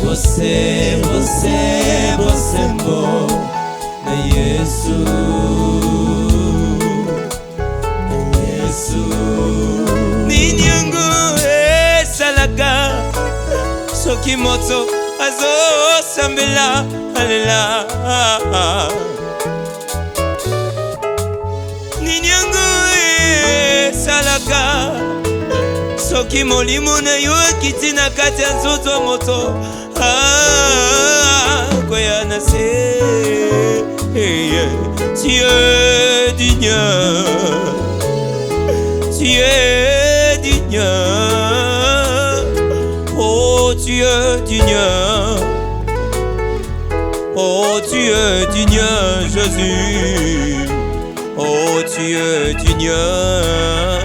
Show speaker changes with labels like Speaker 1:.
Speaker 1: você bom, Jesus, ninyangu salaka, soki moto azo sambela alela, ninyangu salaka, soki molimo na yo kiti na kati ya nzoto moto koya na se. Tu es digne, tu es digne, oh tu es digne, oh tu es digne Jésus, oh tu es digne.